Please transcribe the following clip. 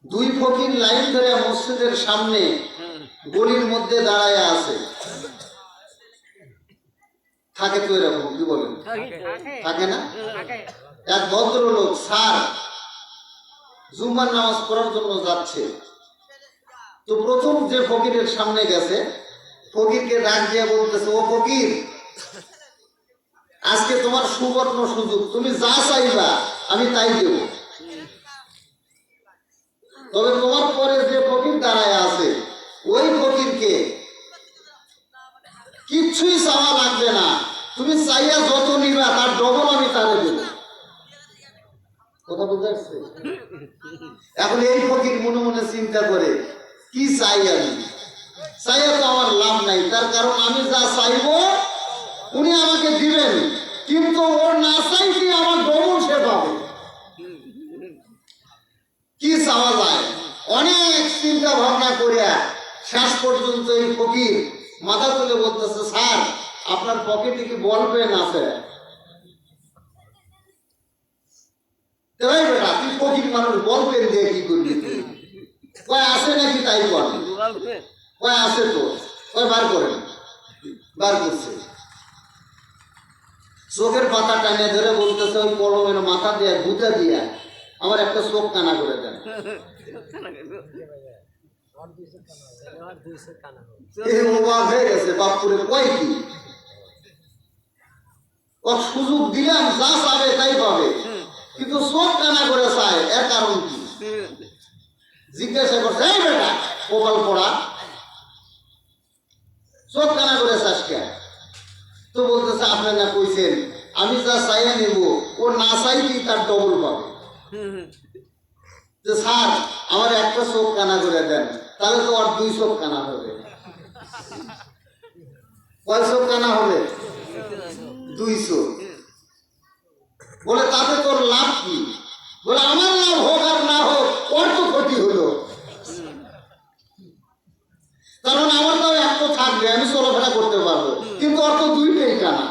দুই ফকির লাইন ধরে মসজিদের সামনে গলির মধ্যে দাঁড়ায় আছে। থাকে তো এরকম, কি বলেন? থাকে না? এক ভদ্রলোক স্যার জুম্মার নামাজ পড়ার জন্য যাচ্ছে। তো প্রথম যে ফকিরের সামনে গেছে, ফকিরকে ডাক দিয়ে বলতেছে, ও ফকির, আজকে তোমার সুবর্ণ সুযোগ, তুমি যা চাইবা আমি তাই দেব। তবে তোমার পরে যে ফকির দাঁড়ায় আছে ওই ফকিরকে কিচ্ছুই চাওয়া লাগবে না, তুমি চাইয়া যত নিবা তার ডবল আমি তারে দেব। কথা বুঝতে পারছে? এখন এই ফকির মনে মনে চিন্তা করে, কি চাই আমি? চাইয়া তো আমার লাভ নাই, তার কারণ আমি যা চাইবো উনি আমাকে দিবেন, কিন্তু ওর না চাইতে আমার ডবল সে পাবে। কি চাওয়া যায়? অনেক চিন্তা ভাবনা করিয়া শেষ পর্যন্ত এই ফকির মাথা তুলে বলতেছে, স্যার আপনার পকেটে কি বল পেন আছে? বেটা তুই ফকির মানুষ, বল পেন দিয়ে কি করবি? কয় আছে নাকি? তাই বল। কয় আছে তো। কয় বার করেন। বার করছে। চোখের পাতা টানিয়ে ধরে বলতেছে, ওই কলমের মাথা দিয়ে গুঁতা দিয়া আমার একটা চোখ কানা করে দেন। বাপুরে কয় কি সুযোগ দিলাম, যা চাবে তাই পাবে, কিন্তু চোখ কানা করে চায়, এর কারণ কি? জিজ্ঞাসা করছে, এই বেটা কপাল পড়া, চোখ কানা করে চাস কে? তো বলতেছে, আপনি না কইছেন আমি যা চাইয়া নেব ও না চাইলেই তার ডবল পাবে। স্যার আমার একটা চোখ কানা করে দেন, তাহলে তো আর দুই চোখ কানা হবে। কয় চোখ কানা হবে? দুই চোখ। বলে তাতে তোর লাভ কি? বলে আমার লাভ হোক আর না হোক ওর তো ক্ষতি হলো, কারণ আমার তো একটা থাকবে, আমি চলাফেরা করতে পারবো, কিন্তু ওর তো দুইটাই কানা।